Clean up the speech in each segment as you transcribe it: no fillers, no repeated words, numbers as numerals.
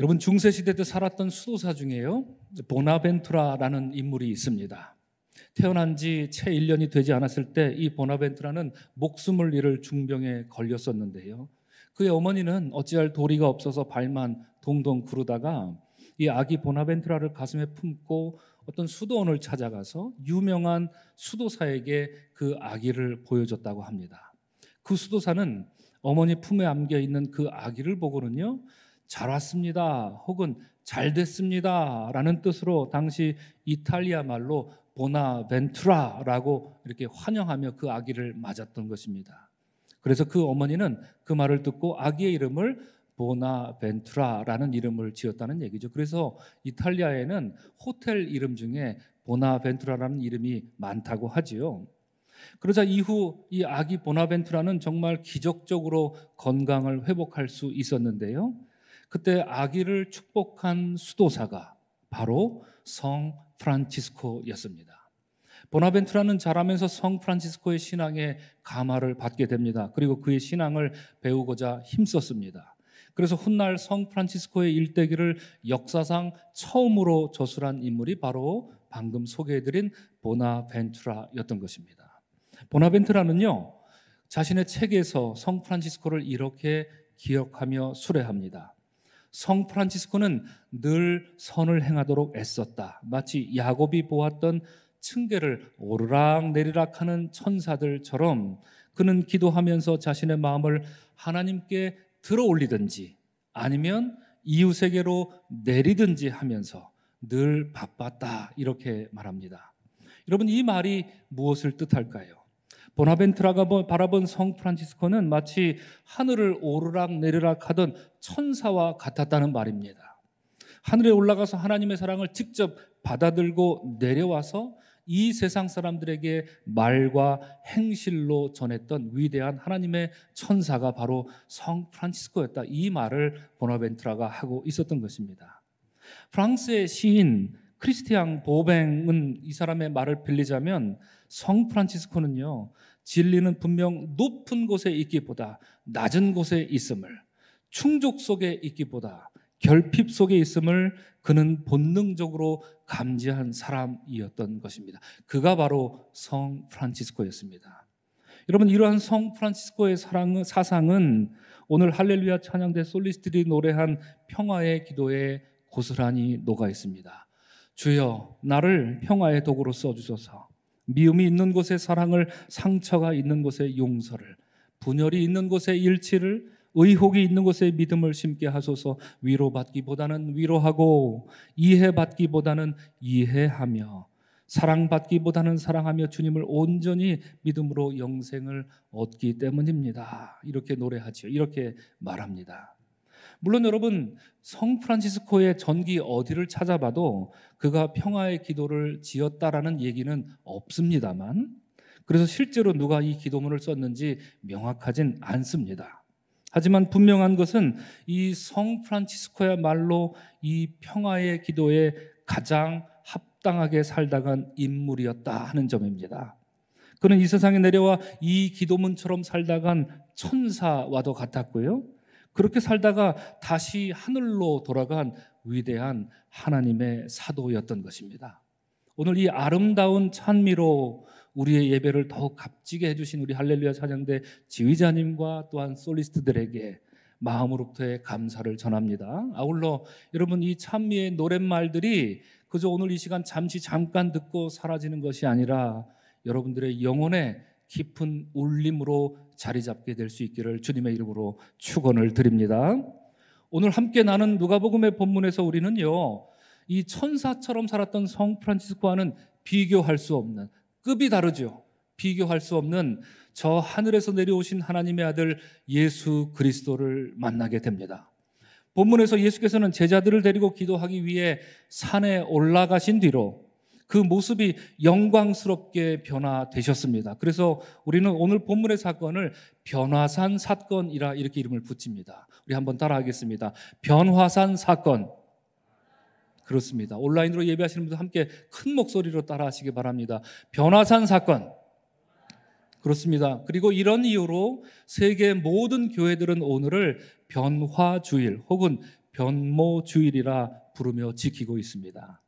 여러분, 중세시대 때 살았던 수도사 중에요, 보나벤투라라는 인물이 있습니다. 태어난 지 채 1년이 되지 않았을 때 이 보나벤투라는 목숨을 잃을 중병에 걸렸었는데요. 그의 어머니는 어찌할 도리가 없어서 발만 동동 구르다가 이 아기 보나벤투라를 가슴에 품고 어떤 수도원을 찾아가서 유명한 수도사에게 그 아기를 보여줬다고 합니다. 그 수도사는 어머니 품에 안겨 있는 그 아기를 보고는요, 잘 왔습니다 혹은 잘 됐습니다 라는 뜻으로 당시 이탈리아 말로 보나벤투라라고 이렇게 환영하며 그 아기를 맞았던 것입니다. 그래서 그 어머니는 그 말을 듣고 아기의 이름을 보나벤투라라는 이름을 지었다는 얘기죠. 그래서 이탈리아에는 호텔 이름 중에 보나벤투라라는 이름이 많다고 하지요. 그러자 이후 이 아기 보나벤투라는 정말 기적적으로 건강을 회복할 수 있었는데요. 그때 아기를 축복한 수도사가 바로 성 프란치스코였습니다. 보나벤투라는 자라면서 성 프란치스코의 신앙에 감화를 받게 됩니다. 그리고 그의 신앙을 배우고자 힘썼습니다. 그래서 훗날 성 프란치스코의 일대기를 역사상 처음으로 저술한 인물이 바로 방금 소개해드린 보나벤투라였던 것입니다. 보나벤투라는요, 자신의 책에서 성 프란치스코를 이렇게 기억하며 수레합니다. 성 프란치스코는 늘 선을 행하도록 애썼다. 마치 야곱이 보았던 층계를 오르락 내리락 하는 천사들처럼 그는 기도하면서 자신의 마음을 하나님께 들어 올리든지 아니면 이웃에게로 내리든지 하면서 늘 바빴다, 이렇게 말합니다. 여러분, 이 말이 무엇을 뜻할까요? 보나벤투라가 바라본 성 프란치스코는 마치 하늘을 오르락 내리락 하던 천사와 같았다는 말입니다. 하늘에 올라가서 하나님의 사랑을 직접 받아들고 내려와서 이 세상 사람들에게 말과 행실로 전했던 위대한 하나님의 천사가 바로 성 프란치스코였다. 이 말을 보나벤투라가 하고 있었던 것입니다. 프랑스의 시인 크리스티앙 보뱅은 이 사람의 말을 빌리자면 성 프란치스코는요, 진리는 분명 높은 곳에 있기보다 낮은 곳에 있음을, 충족 속에 있기보다 결핍 속에 있음을 그는 본능적으로 감지한 사람이었던 것입니다. 그가 바로 성 프란치스코였습니다. 여러분, 이러한 성 프란치스코의 사상은 오늘 할렐루야 찬양대 솔리스트들이 노래한 평화의 기도에 고스란히 녹아 있습니다. 주여, 나를 평화의 도구로 써주소서. 미움이 있는 곳에 사랑을, 상처가 있는 곳에 용서를, 분열이 있는 곳에 일치를, 의혹이 있는 곳에 믿음을 심게 하소서. 위로받기보다는 위로하고 이해받기보다는 이해하며 사랑받기보다는 사랑하며 주님을 온전히 믿음으로 영생을 얻기 때문입니다. 이렇게 노래하죠. 이렇게 말합니다. 물론 여러분, 성 프란치스코의 전기 어디를 찾아봐도 그가 평화의 기도를 지었다라는 얘기는 없습니다만, 그래서 실제로 누가 이 기도문을 썼는지 명확하진 않습니다. 하지만 분명한 것은 이 성 프란치스코야말로 이 평화의 기도에 가장 합당하게 살다간 인물이었다 하는 점입니다. 그는 이 세상에 내려와 이 기도문처럼 살다간 천사와도 같았고요, 그렇게 살다가 다시 하늘로 돌아간 위대한 하나님의 사도였던 것입니다. 오늘 이 아름다운 찬미로 우리의 예배를 더욱 값지게 해주신 우리 할렐루야 찬양대 지휘자님과 또한 솔리스트들에게 마음으로부터의 감사를 전합니다. 아울러 여러분, 이 찬미의 노랫말들이 그저 오늘 이 시간 잠깐 듣고 사라지는 것이 아니라 여러분들의 영혼에 깊은 울림으로 자리 잡게 될 수 있기를 주님의 이름으로 축원을 드립니다. 오늘 함께 나눈 누가복음의 본문에서 우리는요, 이 천사처럼 살았던 성 프란치스코와는 비교할 수 없는, 급이 다르죠. 비교할 수 없는 저 하늘에서 내려오신 하나님의 아들 예수 그리스도를 만나게 됩니다. 본문에서 예수께서는 제자들을 데리고 기도하기 위해 산에 올라가신 뒤로 그 모습이 영광스럽게 변화되셨습니다. 그래서 우리는 오늘 본문의 사건을 변화산 사건이라 이렇게 이름을 붙입니다. 우리 한번 따라하겠습니다. 변화산 사건. 그렇습니다. 온라인으로 예배하시는 분들 함께 큰 목소리로 따라하시기 바랍니다. 변화산 사건. 그렇습니다. 그리고 이런 이유로 세계 모든 교회들은 오늘을 변화주일 혹은 변모주일이라 부르며 지키고 있습니다.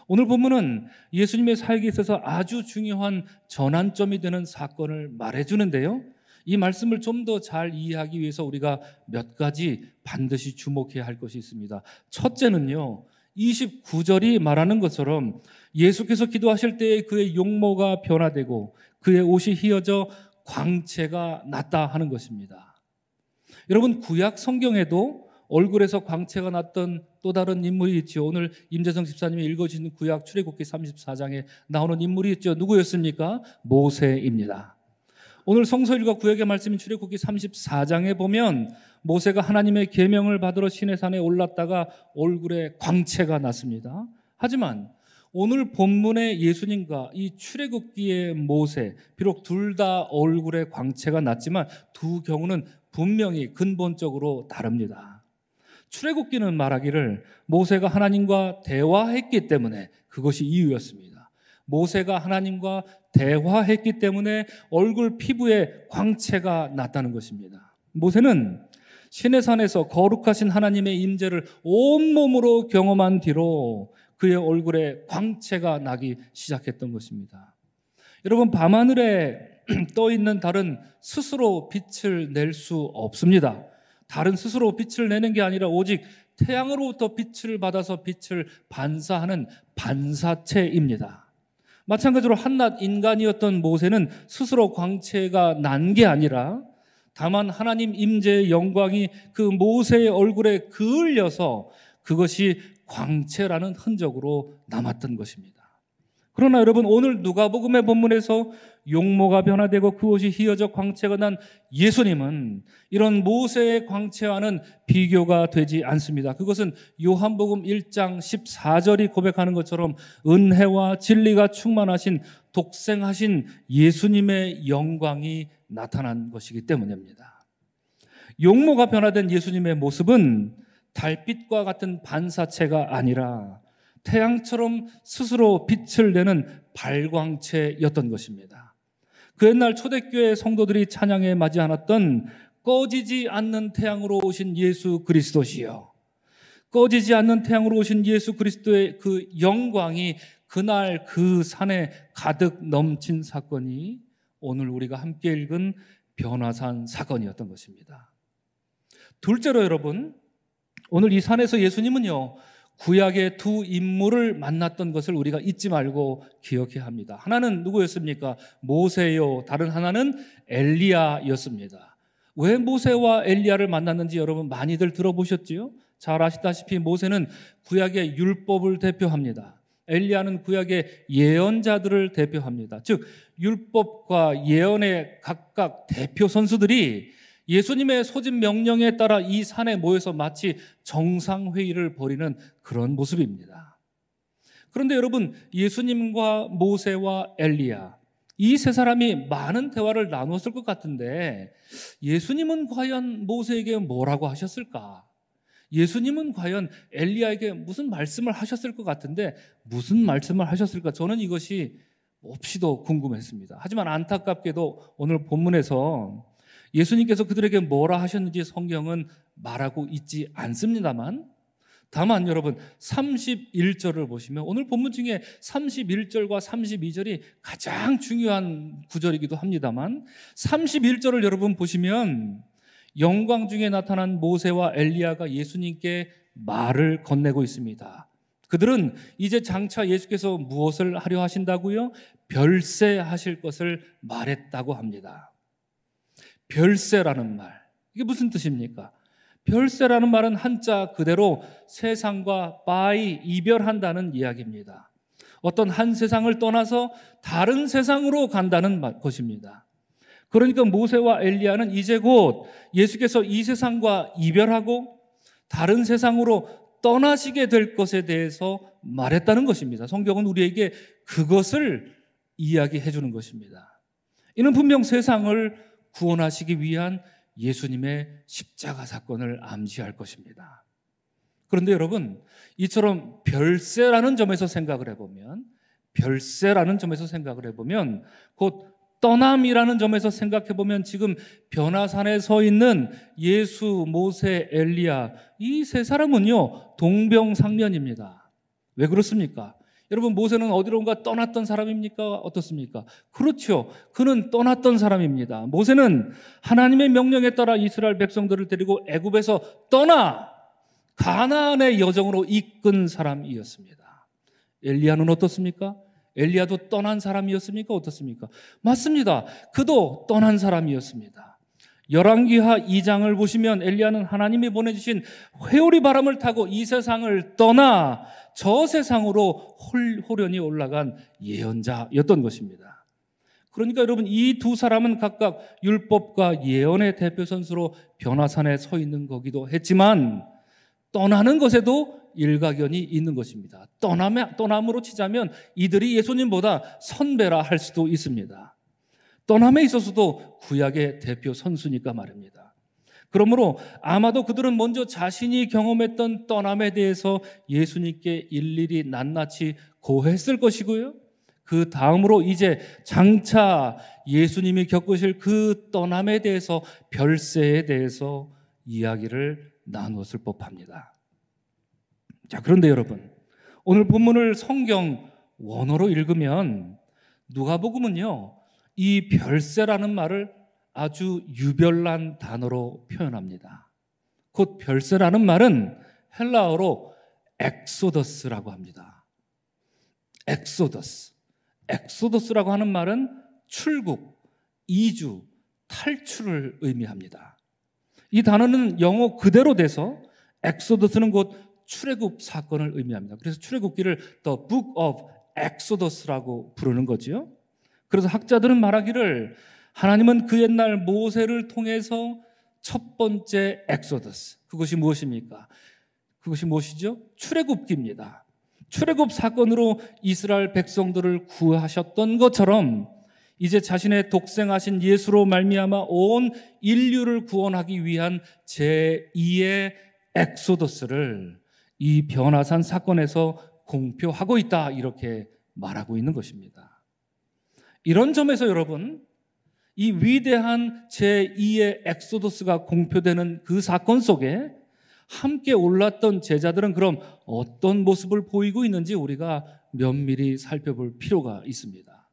오늘 본문은 예수님의 사역에 있어서 아주 중요한 전환점이 되는 사건을 말해주는데요. 이 말씀을 좀 더 잘 이해하기 위해서 우리가 몇 가지 반드시 주목해야 할 것이 있습니다. 첫째는요, 29절이 말하는 것처럼 예수께서 기도하실 때에 그의 용모가 변화되고 그의 옷이 휘어져 광채가 났다 하는 것입니다. 여러분, 구약 성경에도 얼굴에서 광채가 났던 또 다른 인물이 있죠. 오늘 임재성 집사님이 읽어주신 구약 출애굽기 34장에 나오는 인물이 있죠. 누구였습니까? 모세입니다. 오늘 성서일과 구약의 말씀인 출애굽기 34장에 보면 모세가 하나님의 계명을 받으러 시내산에 올랐다가 얼굴에 광채가 났습니다. 하지만 오늘 본문의 예수님과 이 출애굽기의 모세, 비록 둘 다 얼굴에 광채가 났지만 두 경우는 분명히 근본적으로 다릅니다. 출애굽기는 말하기를 모세가 하나님과 대화했기 때문에 그것이 이유였습니다. 모세가 하나님과 대화했기 때문에 얼굴 피부에 광채가 났다는 것입니다. 모세는 시내산에서 거룩하신 하나님의 임재를 온몸으로 경험한 뒤로 그의 얼굴에 광채가 나기 시작했던 것입니다. 여러분, 밤하늘에 떠 있는 달은 스스로 빛을 낼 수 없습니다. 달은 스스로 빛을 내는 게 아니라 오직 태양으로부터 빛을 받아서 빛을 반사하는 반사체입니다. 마찬가지로 한낱 인간이었던 모세는 스스로 광채가 난 게 아니라 다만 하나님 임재의 영광이 그 모세의 얼굴에 그을려서 그것이 광채라는 흔적으로 남았던 것입니다. 그러나 여러분, 오늘 누가복음의 본문에서 용모가 변화되고 그 옷이 휘어져 광채가 난 예수님은 이런 모세의 광채와는 비교가 되지 않습니다. 그것은 요한복음 1장 14절이 고백하는 것처럼 은혜와 진리가 충만하신 독생하신 예수님의 영광이 나타난 것이기 때문입니다. 용모가 변화된 예수님의 모습은 달빛과 같은 반사체가 아니라 태양처럼 스스로 빛을 내는 발광체였던 것입니다. 그 옛날 초대교회 성도들이 찬양에 맞이 않았던 꺼지지 않는 태양으로 오신 예수 그리스도시여, 꺼지지 않는 태양으로 오신 예수 그리스도의 그 영광이 그날 그 산에 가득 넘친 사건이 오늘 우리가 함께 읽은 변화산 사건이었던 것입니다. 둘째로 여러분, 오늘 이 산에서 예수님은요, 구약의 두 인물을 만났던 것을 우리가 잊지 말고 기억해야 합니다. 하나는 누구였습니까? 모세요. 다른 하나는 엘리야였습니다. 왜 모세와 엘리야를 만났는지 여러분 많이들 들어보셨지요? 잘 아시다시피 모세는 구약의 율법을 대표합니다. 엘리야는 구약의 예언자들을 대표합니다. 즉 율법과 예언의 각각 대표 선수들이 예수님의 소집 명령에 따라 이 산에 모여서 마치 정상회의를 벌이는 그런 모습입니다. 그런데 여러분, 예수님과 모세와 엘리야, 이 세 사람이 많은 대화를 나눴을 것 같은데 예수님은 과연 모세에게 뭐라고 하셨을까? 예수님은 과연 엘리야에게 무슨 말씀을 하셨을 것 같은데 무슨 말씀을 하셨을까? 저는 이것이 몹시도 궁금했습니다. 하지만 안타깝게도 오늘 본문에서 예수님께서 그들에게 뭐라 하셨는지 성경은 말하고 있지 않습니다만, 다만 여러분 31절을 보시면 오늘 본문 중에 31절과 32절이 가장 중요한 구절이기도 합니다만 31절을 여러분 보시면 영광 중에 나타난 모세와 엘리야가 예수님께 말을 건네고 있습니다. 그들은 이제 장차 예수께서 무엇을 하려 하신다고요? 별세하실 것을 말했다고 합니다. 별세라는 말, 이게 무슨 뜻입니까? 별세라는 말은 한자 그대로 세상과 바이, 이별한다는 이야기입니다. 어떤 한 세상을 떠나서 다른 세상으로 간다는 것입니다. 그러니까 모세와 엘리야는 이제 곧 예수께서 이 세상과 이별하고 다른 세상으로 떠나시게 될 것에 대해서 말했다는 것입니다. 성경은 우리에게 그것을 이야기해 주는 것입니다. 이는 분명 세상을 구원하시기 위한 예수님의 십자가 사건을 암시할 것입니다. 그런데 여러분, 이처럼 별세라는 점에서 생각을 해보면 곧 떠남이라는 점에서 생각해 보면 지금 변화산에 서 있는 예수, 모세, 엘리야, 이 세 사람은요 동병상련입니다. 왜 그렇습니까? 여러분, 모세는 어디론가 떠났던 사람입니까? 어떻습니까? 그렇죠. 그는 떠났던 사람입니다. 모세는 하나님의 명령에 따라 이스라엘 백성들을 데리고 애굽에서 떠나 가나안의 여정으로 이끈 사람이었습니다. 엘리야는 어떻습니까? 엘리야도 떠난 사람이었습니까? 어떻습니까? 맞습니다. 그도 떠난 사람이었습니다. 열왕기하 2장을 보시면 엘리야는 하나님이 보내주신 회오리 바람을 타고 이 세상을 떠나 저 세상으로 호련히 올라간 예언자였던 것입니다. 그러니까 여러분, 이 두 사람은 각각 율법과 예언의 대표 선수로 변화산에 서 있는 거기도 했지만 떠나는 것에도 일가견이 있는 것입니다. 떠남으로 치자면 이들이 예수님보다 선배라 할 수도 있습니다. 떠남에 있어서도 구약의 대표 선수니까 말입니다. 그러므로 아마도 그들은 먼저 자신이 경험했던 떠남에 대해서 예수님께 일일이 낱낱이 고했을 것이고요. 그 다음으로 이제 장차 예수님이 겪으실 그 떠남에 대해서, 별세에 대해서 이야기를 나누었을 법합니다. 자, 그런데 여러분, 오늘 본문을 성경 원어로 읽으면 누가복음은요, 이 별세라는 말을 아주 유별난 단어로 표현합니다. 곧 별세라는 말은 헬라어로 엑소더스라고 합니다. 엑소더스라고 하는 말은 출국, 이주, 탈출을 의미합니다. 이 단어는 영어 그대로 돼서 엑소더스는 곧 출애굽 사건을 의미합니다. 그래서 출애굽기를 The Book of Exodus라고 부르는 거지요. 그래서 학자들은 말하기를 하나님은 그 옛날 모세를 통해서 첫 번째 엑소더스, 그것이 무엇입니까? 그것이 무엇이죠? 출애굽기입니다. 출애굽 사건으로 이스라엘 백성들을 구하셨던 것처럼 이제 자신의 독생하신 예수로 말미암아 온 인류를 구원하기 위한 제2의 엑소더스를 이 변화산 사건에서 공표하고 있다, 이렇게 말하고 있는 것입니다. 이런 점에서 여러분, 이 위대한 제2의 엑소더스가 공표되는 그 사건 속에 함께 올랐던 제자들은 그럼 어떤 모습을 보이고 있는지 우리가 면밀히 살펴볼 필요가 있습니다.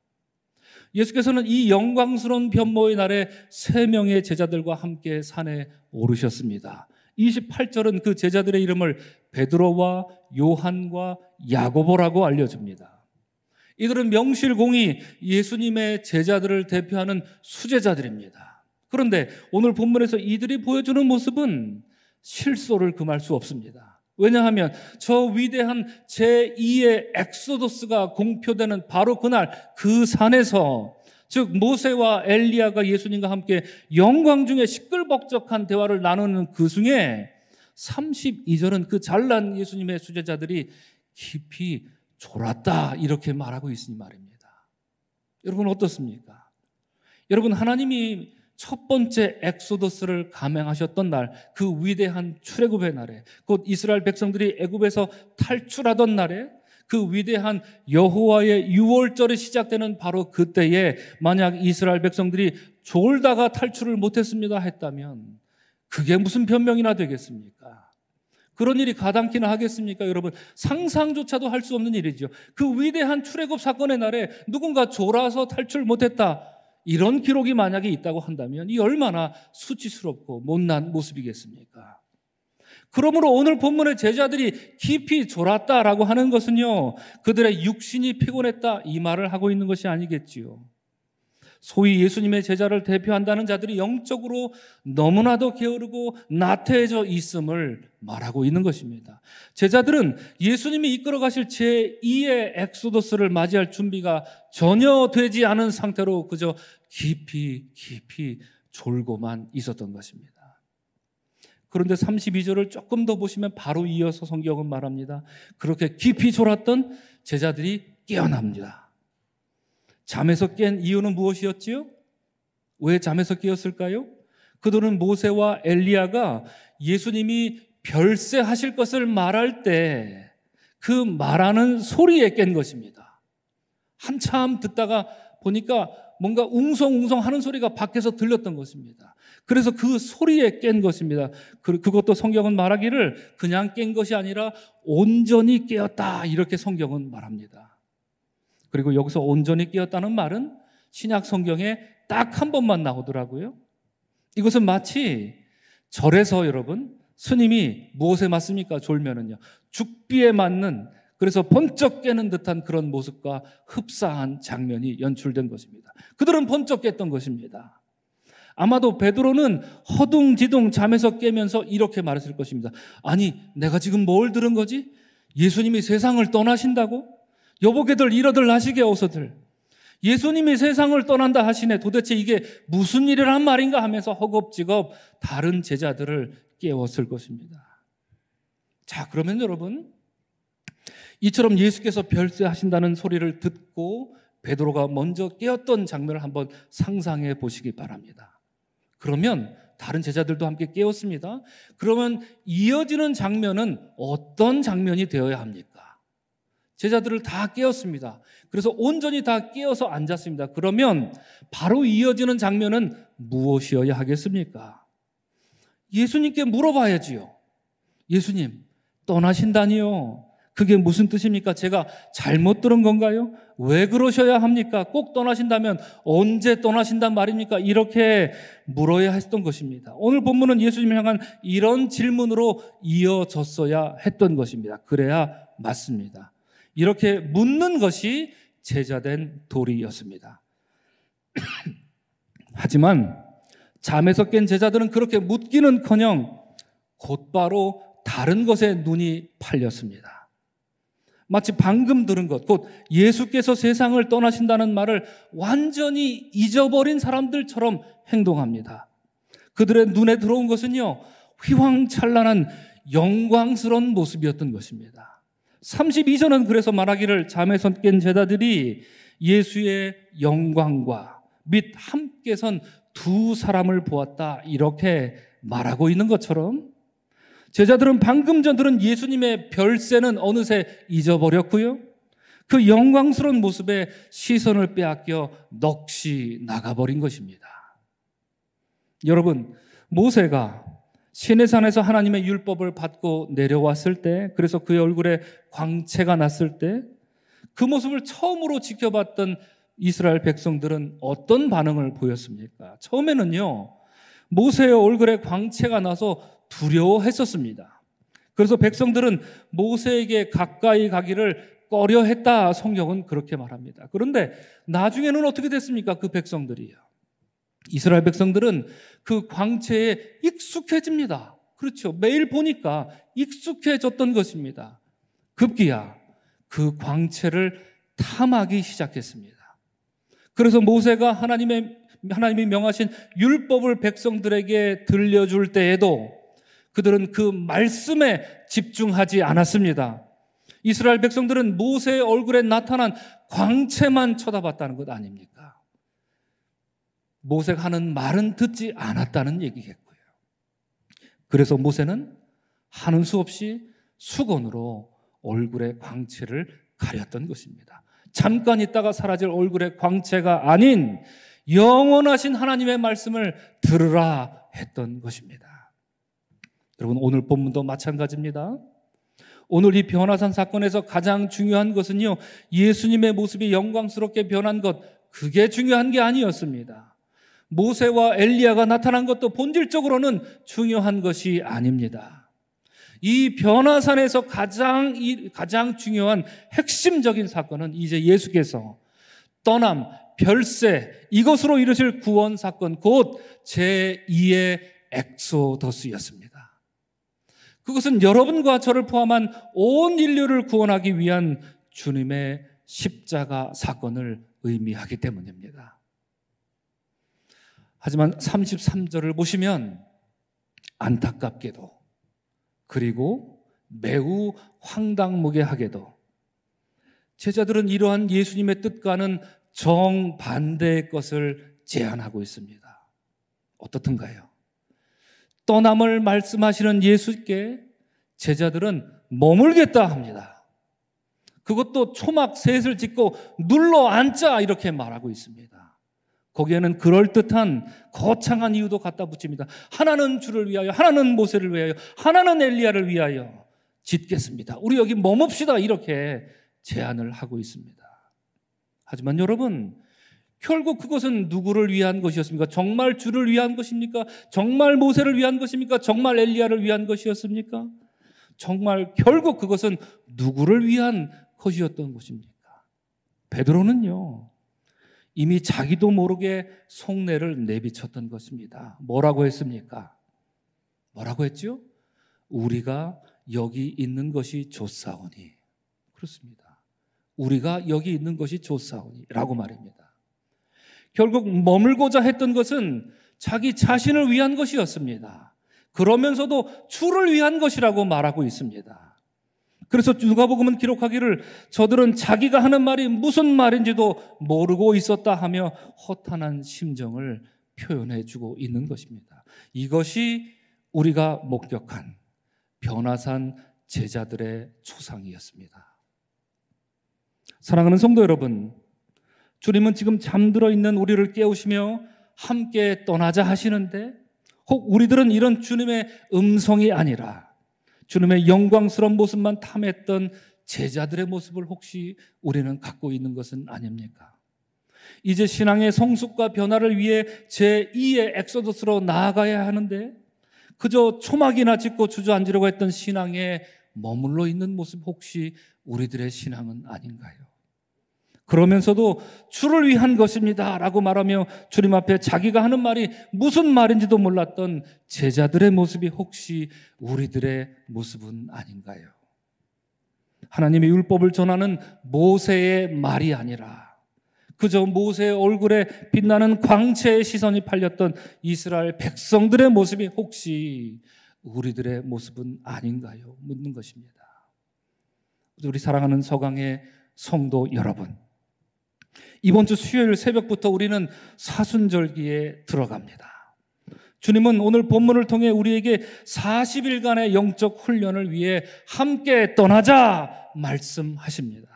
예수께서는 이 영광스러운 변모의 날에 3명의 제자들과 함께 산에 오르셨습니다. 28절은 그 제자들의 이름을 베드로와 요한과 야고보라고 알려줍니다. 이들은 명실공히 예수님의 제자들을 대표하는 수제자들입니다. 그런데 오늘 본문에서 이들이 보여주는 모습은 실소를 금할 수 없습니다. 왜냐하면 저 위대한 제2의 엑소더스가 공표되는 바로 그날 그 산에서, 즉 모세와 엘리야가 예수님과 함께 영광 중에 시끌벅적한 대화를 나누는 그 중에 32절은 그 잘난 예수님의 수제자들이 깊이 졸았다, 이렇게 말하고 있으니 말입니다. 여러분 어떻습니까? 여러분, 하나님이 첫 번째 엑소더스를 감행하셨던 날, 그 위대한 출애굽의 날에, 곧 이스라엘 백성들이 애굽에서 탈출하던 날에, 그 위대한 여호와의 유월절이 시작되는 바로 그때에 만약 이스라엘 백성들이 졸다가 탈출을 못했습니다 했다면 그게 무슨 변명이나 되겠습니까? 그런 일이 가당키나 하겠습니까? 여러분, 상상조차도 할 수 없는 일이죠. 그 위대한 출애굽 사건의 날에 누군가 졸아서 탈출 못했다, 이런 기록이 만약에 있다고 한다면 이 얼마나 수치스럽고 못난 모습이겠습니까? 그러므로 오늘 본문의 제자들이 깊이 졸았다라고 하는 것은요, 그들의 육신이 피곤했다, 이 말을 하고 있는 것이 아니겠지요. 소위 예수님의 제자를 대표한다는 자들이 영적으로 너무나도 게으르고 나태해져 있음을 말하고 있는 것입니다. 제자들은 예수님이 이끌어 가실 제2의 엑소더스를 맞이할 준비가 전혀 되지 않은 상태로 그저 깊이 졸고만 있었던 것입니다. 그런데 32절을 조금 더 보시면 바로 이어서 성경은 말합니다. 그렇게 깊이 졸았던 제자들이 깨어납니다. 잠에서 깬 이유는 무엇이었지요? 왜 잠에서 깨었을까요? 그들은 모세와 엘리야가 예수님이 별세하실 것을 말할 때 그 말하는 소리에 깬 것입니다. 한참 듣다가 보니까 뭔가 웅성웅성 하는 소리가 밖에서 들렸던 것입니다. 그래서 그 소리에 깬 것입니다. 그것도 성경은 말하기를 그냥 깬 것이 아니라 온전히 깨었다, 이렇게 성경은 말합니다. 그리고 여기서 온전히 깨었다는 말은 신약 성경에 딱 한 번만 나오더라고요. 이것은 마치 절에서 여러분, 스님이 무엇에 맞습니까? 졸면은요, 죽비에 맞는, 그래서 번쩍 깨는 듯한 그런 모습과 흡사한 장면이 연출된 것입니다. 그들은 번쩍 깼던 것입니다. 아마도 베드로는 허둥지둥 잠에서 깨면서 이렇게 말했을 것입니다. 아니, 내가 지금 뭘 들은 거지? 예수님이 세상을 떠나신다고? 여보게들 이러들 하시게 어서들. 예수님이 세상을 떠난다 하시네. 도대체 이게 무슨 일이란 말인가 하면서 허겁지겁 다른 제자들을 깨웠을 것입니다. 자, 그러면 여러분, 이처럼 예수께서 별세하신다는 소리를 듣고 베드로가 먼저 깨었던 장면을 한번 상상해 보시기 바랍니다. 그러면 다른 제자들도 함께 깨웠습니다. 그러면 이어지는 장면은 어떤 장면이 되어야 합니까? 제자들을 다 깨웠습니다. 그래서 온전히 다 깨어서 앉았습니다. 그러면 바로 이어지는 장면은 무엇이어야 하겠습니까? 예수님께 물어봐야지요. 예수님, 떠나신다니요. 그게 무슨 뜻입니까? 제가 잘못 들은 건가요? 왜 그러셔야 합니까? 꼭 떠나신다면 언제 떠나신단 말입니까? 이렇게 물어야 했던 것입니다. 오늘 본문은 예수님을 향한 이런 질문으로 이어졌어야 했던 것입니다. 그래야 맞습니다. 이렇게 묻는 것이 제자된 도리였습니다. 하지만 잠에서 깬 제자들은 그렇게 묻기는커녕 곧바로 다른 것에 눈이 팔렸습니다. 마치 방금 들은 것, 곧 예수께서 세상을 떠나신다는 말을 완전히 잊어버린 사람들처럼 행동합니다. 그들의 눈에 들어온 것은요, 휘황찬란한 영광스러운 모습이었던 것입니다. 32절은 그래서 말하기를 잠에서 깬 제자들이 예수의 영광과 및 함께 선 두 사람을 보았다, 이렇게 말하고 있는 것처럼 제자들은 방금 전 들은 예수님의 별세는 어느새 잊어버렸고요, 그 영광스러운 모습에 시선을 빼앗겨 넋이 나가버린 것입니다. 여러분, 모세가 시내산에서 하나님의 율법을 받고 내려왔을 때, 그래서 그의 얼굴에 광채가 났을 때 그 모습을 처음으로 지켜봤던 이스라엘 백성들은 어떤 반응을 보였습니까? 처음에는요, 모세의 얼굴에 광채가 나서 두려워했었습니다. 그래서 백성들은 모세에게 가까이 가기를 꺼려했다, 성경은 그렇게 말합니다. 그런데 나중에는 어떻게 됐습니까? 그 백성들이요, 이스라엘 백성들은 그 광채에 익숙해집니다. 그렇죠. 매일 보니까 익숙해졌던 것입니다. 급기야 그 광채를 탐하기 시작했습니다. 그래서 모세가 하나님이 명하신 율법을 백성들에게 들려줄 때에도 그들은 그 말씀에 집중하지 않았습니다. 이스라엘 백성들은 모세의 얼굴에 나타난 광채만 쳐다봤다는 것 아닙니까? 모세가 하는 말은 듣지 않았다는 얘기겠고요. 그래서 모세는 하는 수 없이 수건으로 얼굴의 광채를 가렸던 것입니다. 잠깐 있다가 사라질 얼굴의 광채가 아닌 영원하신 하나님의 말씀을 들으라 했던 것입니다. 여러분, 오늘 본문도 마찬가지입니다. 오늘 이 변화산 사건에서 가장 중요한 것은요, 예수님의 모습이 영광스럽게 변한 것, 그게 중요한 게 아니었습니다. 모세와 엘리야가 나타난 것도 본질적으로는 중요한 것이 아닙니다. 이 변화산에서 가장 중요한 핵심적인 사건은 이제 예수께서 떠남, 별세, 이것으로 이루실 구원 사건, 곧 제2의 엑소더스였습니다. 그것은 여러분과 저를 포함한 온 인류를 구원하기 위한 주님의 십자가 사건을 의미하기 때문입니다. 하지만 33절을 보시면 안타깝게도, 그리고 매우 황당무계하게도 제자들은 이러한 예수님의 뜻과는 정반대의 것을 제안하고 있습니다. 어떻든가요? 떠남을 말씀하시는 예수께 제자들은 머물겠다 합니다. 그것도 초막 셋을 짓고 눌러 앉자, 이렇게 말하고 있습니다. 거기에는 그럴듯한 거창한 이유도 갖다 붙입니다. 하나는 주를 위하여, 하나는 모세를 위하여, 하나는 엘리야를 위하여 짓겠습니다. 우리 여기 머뭅시다. 이렇게 제안을 하고 있습니다. 하지만 여러분, 결국 그것은 누구를 위한 것이었습니까? 정말 주를 위한 것입니까? 정말 모세를 위한 것입니까? 정말 엘리야를 위한 것이었습니까? 정말 결국 그것은 누구를 위한 것이었던 것입니까? 베드로는요, 이미 자기도 모르게 속내를 내비쳤던 것입니다. 뭐라고 했습니까? 뭐라고 했죠? 우리가 여기 있는 것이 좋사오니. 그렇습니다. 우리가 여기 있는 것이 좋사오니 라고 말입니다. 결국 머물고자 했던 것은 자기 자신을 위한 것이었습니다. 그러면서도 주를 위한 것이라고 말하고 있습니다. 그래서 누가복음은 기록하기를 저들은 자기가 하는 말이 무슨 말인지도 모르고 있었다 하며 허탄한 심정을 표현해주고 있는 것입니다. 이것이 우리가 목격한 변화산 제자들의 초상이었습니다. 사랑하는 성도 여러분, 주님은 지금 잠들어 있는 우리를 깨우시며 함께 떠나자 하시는데, 혹 우리들은 이런 주님의 음성이 아니라 주님의 영광스러운 모습만 탐했던 제자들의 모습을 혹시 우리는 갖고 있는 것은 아닙니까? 이제 신앙의 성숙과 변화를 위해 제2의 엑소더스로 나아가야 하는데 그저 초막이나 짚고 주저앉으려고 했던 신앙에 머물러 있는 모습 혹시 우리들의 신앙은 아닌가요? 그러면서도 주를 위한 것입니다 라고 말하며 주님 앞에 자기가 하는 말이 무슨 말인지도 몰랐던 제자들의 모습이 혹시 우리들의 모습은 아닌가요? 하나님의 율법을 전하는 모세의 말이 아니라 그저 모세의 얼굴에 빛나는 광채의 시선이 팔렸던 이스라엘 백성들의 모습이 혹시 우리들의 모습은 아닌가요? 묻는 것입니다. 우리 사랑하는 서강의 성도 여러분, 이번 주 수요일 새벽부터 우리는 사순절기에 들어갑니다. 주님은 오늘 본문을 통해 우리에게 40일간의 영적 훈련을 위해 함께 떠나자 말씀하십니다.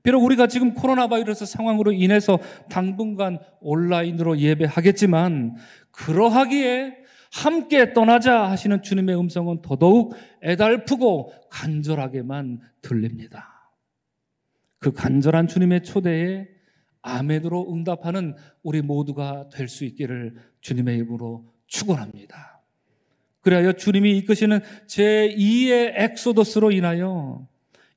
비록 우리가 지금 코로나 바이러스 상황으로 인해서 당분간 온라인으로 예배하겠지만 그러하기에 함께 떠나자 하시는 주님의 음성은 더더욱 애달프고 간절하게만 들립니다. 그 간절한 주님의 초대에 아멘으로 응답하는 우리 모두가 될 수 있기를 주님의 이름으로 축원합니다. 그리하여 주님이 이끄시는 제2의 엑소더스로 인하여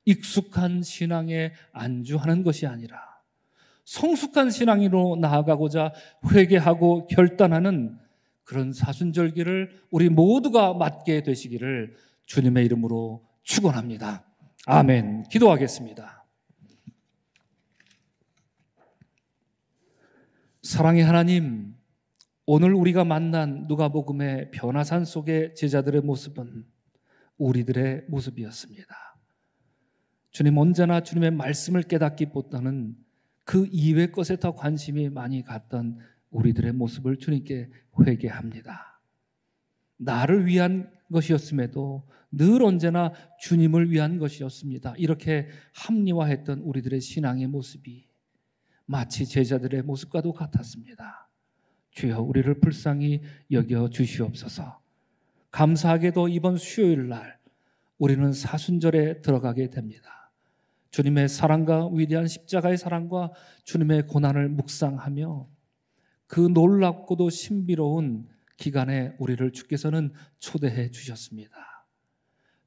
익숙한 신앙에 안주하는 것이 아니라 성숙한 신앙으로 나아가고자 회개하고 결단하는 그런 사순절기를 우리 모두가 맞게 되시기를 주님의 이름으로 축원합니다. 아멘. 기도하겠습니다. 사랑의 하나님, 오늘 우리가 만난 누가복음의 변화산 속의 제자들의 모습은 우리들의 모습이었습니다. 주님, 언제나 주님의 말씀을 깨닫기보다는 그 이외 것에 더 관심이 많이 갔던 우리들의 모습을 주님께 회개합니다. 나를 위한 것이었음에도 늘 언제나 주님을 위한 것이었습니다. 이렇게 합리화했던 우리들의 신앙의 모습이 마치 제자들의 모습과도 같았습니다. 주여, 우리를 불쌍히 여겨 주시옵소서. 감사하게도 이번 수요일 날 우리는 사순절에 들어가게 됩니다. 주님의 사랑과 위대한 십자가의 사랑과 주님의 고난을 묵상하며 그 놀랍고도 신비로운 기간에 우리를 주께서는 초대해 주셨습니다.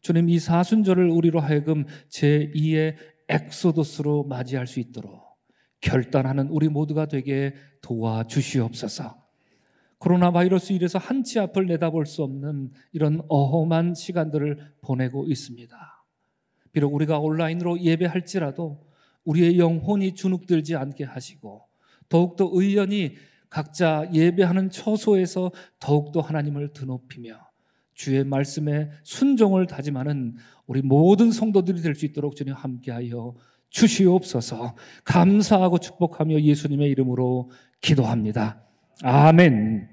주님, 이 사순절을 우리로 하여금 제2의 엑소더스로 맞이할 수 있도록 결단하는 우리 모두가 되게 도와주시옵소서. 코로나 바이러스 일에서 한치 앞을 내다볼 수 없는 이런 어험한 시간들을 보내고 있습니다. 비록 우리가 온라인으로 예배할지라도 우리의 영혼이 주눅들지 않게 하시고 더욱더 의연히 각자 예배하는 처소에서 더욱더 하나님을 드높이며 주의 말씀에 순종을 다짐하는 우리 모든 성도들이 될 수 있도록 주님 함께하여 주시옵소서. 감사하고 축복하며 예수님의 이름으로 기도합니다. 아멘.